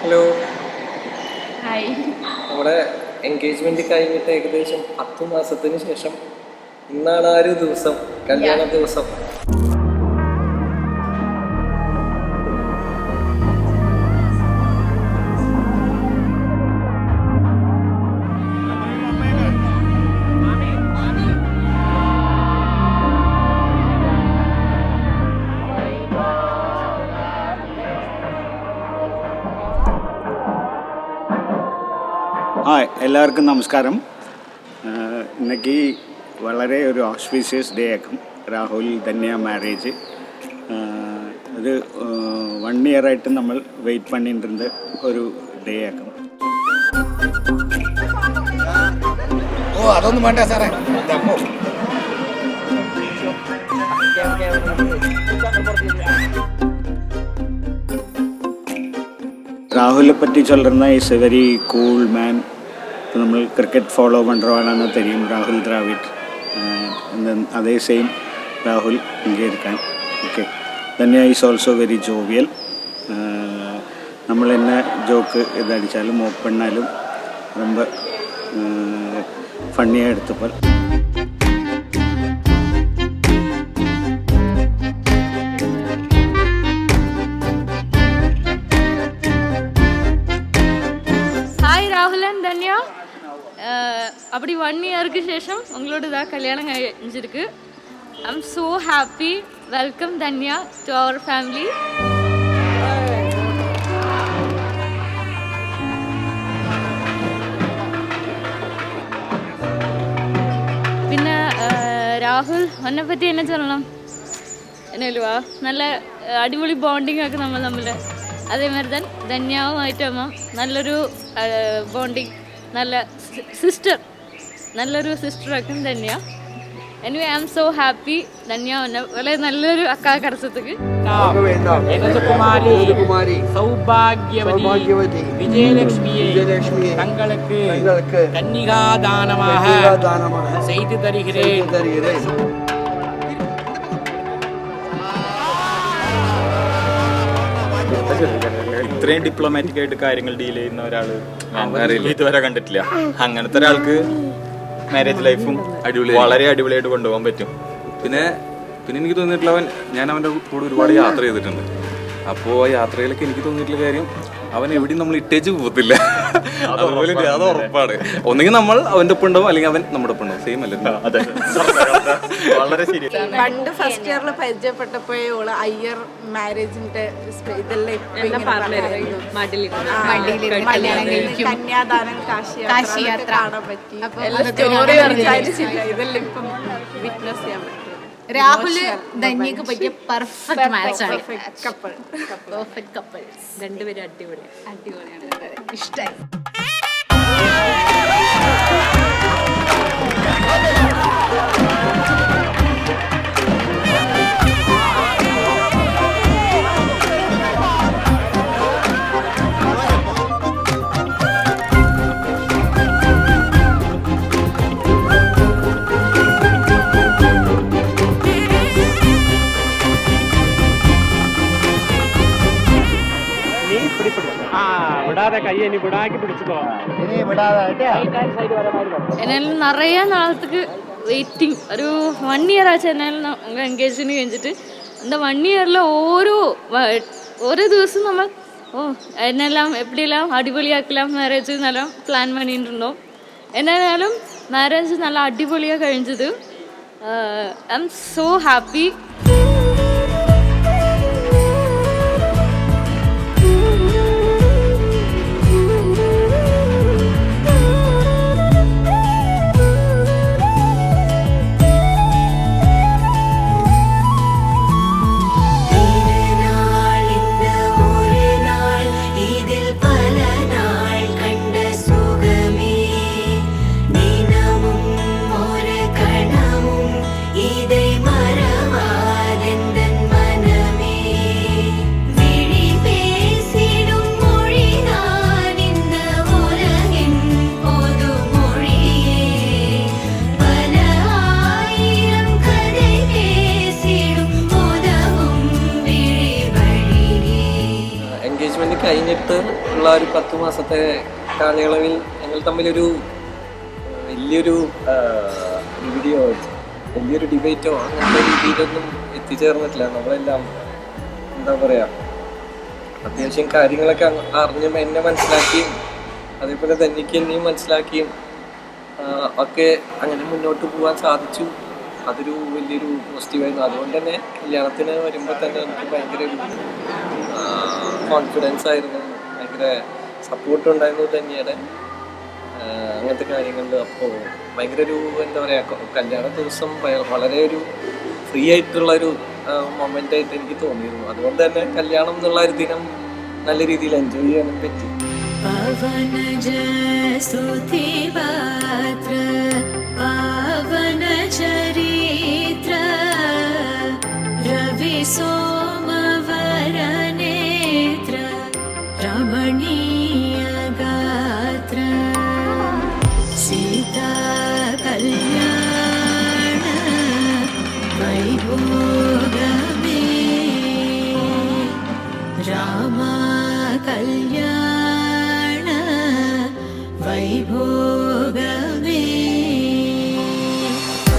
Hello. Hi. നമ്മുടെ engagement കഴിഞ്ഞിട്ട് ഏകദേശം 10 മാസത്തിന് ശേഷം ഇന്നാണ് ആ ഒരു ദിവസം, കല്യാണ ദിവസം. ഹായ്, എല്ലാവർക്കും നമസ്കാരം. ഇന്നേക്ക് വളരെ ഒരു ഓസ്പീഷ്യസ് ഡേ ആക്കും രാഹുൽ ധന്യ മാരേജ്. ഇത് 1 ഇയറായിട്ട് നമ്മൾ വെയിറ്റ് பண்ணிட்டு ഒരു ഡേ ആക്കും. ഓ അതൊന്നും വേണ്ട സാറേ. ராகுலை பற்றி சொல்கிறதுனா is a very cool man. இப்போ நம்ம கிரிக்கெட் ஃபாலோ பண்ணுறவானான்னு தெரியும், ராகுல் டிராவிட். அதே சேம் ராகுல் இங்கே இருக்கான். Okay, Tanya is also very jovial. നമ്മൾ என்ன ஜோக்கு இது அடித்தாலும் மோக் பண்ணாலும் ரொம்ப ஃபன்னியாக எடுத்துப்பார். தன்யா, அப்படி 1 இயருக்கு ശേഷം உங்களோட தான் கல்யாணம் കഴിഞ്ഞിருக்கு. ஐ அம் so happy. welcome Dhanya to our family. പിന്നെ രാഹുൽ ഒന്നെ പറ്റി എന്നെ சொல்லണം എന്നല്ലുവാ, നല്ല അടിപൊളി ബോണ്ടിങ് ഒക്കെ നമ്മൾ തമ്മിൽ. അതേമാതിരി തന്നെ ധന്യാവുമായിട്ടാകുമ്പം നല്ലൊരു ബോണ്ടിങ്, നല്ല സിസ്റ്റർ, നല്ലൊരു സിസ്റ്ററാക്കും Dhanya. Anyway I am so happy. Dhanya വളരെ നല്ലൊരു അക്കാ കടസത്തേക്ക് സൗഭാഗ്യവതി വിജയലക്ഷ്മിയെ തങ്ങൾക്ക് കന്യകാദാനமாக செய்து தருகிறேன். ഇത്രയും ഡിപ്ലോമാറ്റിക് ആയിട്ട് കാര്യങ്ങൾ ഡീൽ ചെയ്യുന്ന ഒരാൾ ഇതുവരെ കണ്ടിട്ടില്ല. അങ്ങനത്തെ ഒരാൾക്ക് മാരേജ് ലൈഫും വളരെ അടിപൊളിയായിട്ട് കൊണ്ടുപോകാൻ പറ്റും. പിന്നെ എനിക്ക് തോന്നിയിട്ടുള്ള ഞാൻ അവൻ്റെ കൂടെ ഒരുപാട് യാത്ര ചെയ്തിട്ടുണ്ട്. അപ്പോൾ ആ യാത്രയിലൊക്കെ എനിക്ക് തോന്നിയിട്ടുള്ള കാര്യം, അവൻ എവിടെയും നമ്മൾ ഇട്ടേച്ച് പോകത്തില്ല. അതുപോലെ അത് ഉറപ്പാണ്. ഒന്നെങ്കിൽ നമ്മൾ അവൻ്റെ ഒപ്പം ഉണ്ടാവും, അല്ലെങ്കിൽ അവൻ നമ്മുടെ ഒപ്പം ഉണ്ടാവും. സെയിം അല്ലേ? വളരെ ശരി. പണ്ട് ഫസ്റ്റ് ഇയറിൽ പരിചയപ്പെട്ടപ്പോഴേ ഓള് അയ്യർ മാരേജിന്റെ ഇതെല്ലാം കന്യാദാനം, കാശിയാത്ര കാണാൻ പറ്റി. ഇതെല്ലാം ഇപ്പം വിറ്റ്നസ് ചെയ്യാൻ പറ്റും. രാഹുൽ ധന്യക്ക് പറ്റിയ പെർഫെക്റ്റ് മാച്ചാണ്. Perfect couple. രണ്ടുപേരും അടിപൊളിയാണ്. ഇഷ്ടായി. എന്നാലും നിറയെ നാളത്തേക്ക് വെയിറ്റിംഗ്. ഒരു 1 ഇയർ ആச்சு എന്നാലും എൻഗേജ്മെന്റ് കഴിഞ്ഞിട്ട്. എന്താ 1 ഇയറിൽ ഓരോ ദിവസം നമ്മൾ എന്നെല്ലാം എപ്പിടെല്ലാം അടിപൊളിയാക്കലാം മാരേജ് എന്നെല്ലാം പ്ലാൻ பண்ணிட்டுருந்தோം. എന്നാലും മാരേജ് നല്ല അടിപൊളിയാണ് കഴിഞ്ഞത്. I M so happy. இதை மறவா കഴിഞ്ഞിട്ട് ഉള്ള ഒരു 10 മാസത്തെ കാലയളവിൽ ഞങ്ങൾ തമ്മിലൊരു വലിയൊരു വലിയൊരു ഡിബേറ്റോ അങ്ങനത്തെ രീതിയിലൊന്നും എത്തിച്ചേർന്നിട്ടില്ല. നമ്മളെല്ലാം എന്താ പറയുക, അത്യാവശ്യം കാര്യങ്ങളൊക്കെ അറിഞ്ഞും എന്നെ മനസ്സിലാക്കിയും അതേപോലെ തന്നെക്ക് എന്നെയും മനസ്സിലാക്കിയും ഒക്കെ അങ്ങനെ മുന്നോട്ട് പോകാൻ സാധിച്ചു. അതൊരു വലിയൊരു പോസിറ്റീവായിരുന്നു. അതുകൊണ്ട് തന്നെ കല്യാണത്തിന് വരുമ്പോൾ തന്നെ എനിക്ക് ഭയങ്കര ഒരു കോൺഫിഡൻസ് ആയിരുന്നു, ഭയങ്കര സപ്പോർട്ടുണ്ടായിരുന്നു തന്നെയാണ് അങ്ങനത്തെ കാര്യങ്ങളിൽ. അപ്പോൾ ഭയങ്കര ഒരു എന്താ പറയുക, കല്യാണ ദിവസം വളരെ ഒരു ഫ്രീ ആയിട്ടുള്ളൊരു മൊമെൻ്റായിട്ട് എനിക്ക് തോന്നിയിരുന്നു. അതുകൊണ്ട് തന്നെ കല്യാണം എന്നുള്ള ഒരു ദിനം നല്ല രീതിയിൽ എൻജോയ് ചെയ്യാനും പറ്റി.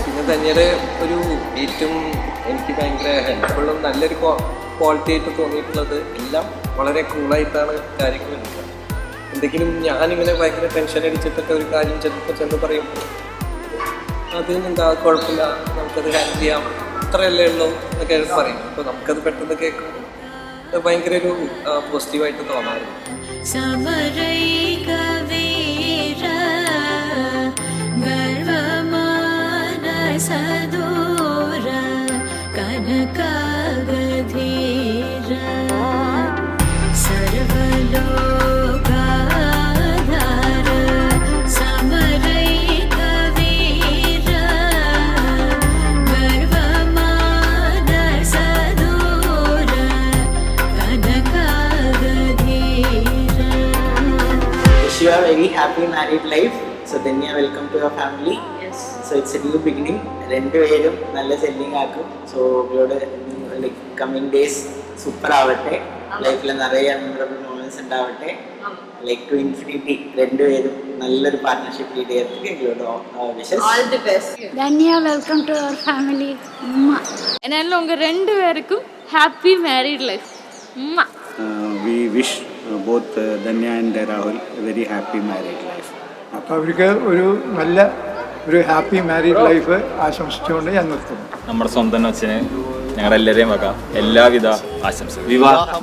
പിന്നെ തന്നെയുടെ ഒരു ഏറ്റവും എനിക്ക് ഭയങ്കര ഹെൽപ്ഫുള്ളും നല്ലൊരു ക്വാളിറ്റി ആയിട്ട് തോന്നിയിട്ടുള്ളത് എല്ലാം വളരെ കൂളായിട്ടാണ് കാര്യങ്ങൾ എടുക്കുക. എന്തെങ്കിലും ഞാനിങ്ങനെ ഭയങ്കര ടെൻഷൻ അടിച്ചിട്ടൊക്കെ ഒരു കാര്യം ചെന്ന് പറയും, എന്താ കുഴപ്പമില്ല, നമുക്കത് ഹാൻഡിൽ ചെയ്യാം, ഇത്രയല്ലേ ഉള്ളൂ എന്നൊക്കെ പറയും. അപ്പോൾ നമുക്കത് പെട്ടെന്ന് കേൾക്കുമ്പോൾ ഭയങ്കര ഒരു പോസിറ്റീവായിട്ട് തോന്നാറുണ്ട്. You are very happy married life. So Danya, welcome to your family. Yes. So it's a new beginning. രണ്ടുപേരും നല്ല സെല്ലിംഗ് ആക്കും. സോ ഇവരോട് ലൈക്ക് കമ്മിങ് ഡേയ്സ് സൂപ്പർ ആവട്ടെ, ലൈഫിൽ നിറയെ മെമ്മറബിൾ മൊമെന്റ്സ് ഉണ്ടാവട്ടെ, ലൈക്ക് ടു ഇൻഫിനിറ്റി രണ്ടുപേരും നല്ലൊരു പാർട്ട്ണർഷിപ്പ് ലീഡ് ചെയ്യறதுக்கு എங்களோட wishes. All the best. Danya, welcome to our family. എന്നാലും உங்க ரெண்டு பேருக்கும் happy married life. We wish both Danya and Rahul a very happy married life. അപ്പോൾ അവർക്ക് ഒരു ഹാപ്പി മാരീഡ് ലൈഫ് ആശംസിച്ചുകൊണ്ട് ഞാൻ നിർത്തുന്നു. നമ്മുടെ സ്വന്തം അച്ഛന് ഞങ്ങളെല്ലാവരെയും വക എല്ലാവിധ ആശംസകൾ, വിവാഹ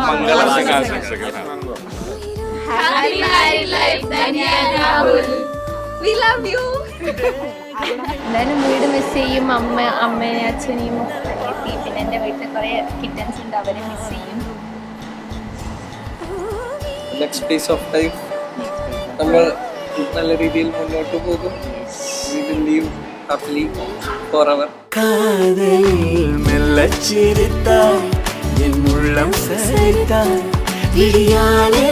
മംഗളാശംസകൾ. Happy married life, Danya and Rahul. We love you. എന്തായാലും വീട് മിസ് ചെയ്യും, അമ്മയും അച്ഛനെയും പിന്നെ എൻ്റെ വീട്ടിൽ കുറേ കിറ്റൻസ് ഉണ്ട്, അവരെ മിസ് ചെയ്യും. നെക്സ്റ്റ് ഫേസ് ഓഫ് ലൈഫ് നമ്മൾ നല്ല രീതിയിൽ മുന്നോട്ട് പോകും. We will live happily forever. കാതൽ മെല്ലച്ചിരിത്താൻ എൻ ഉള്ളം സരിത്താൻ വിളിയാളേ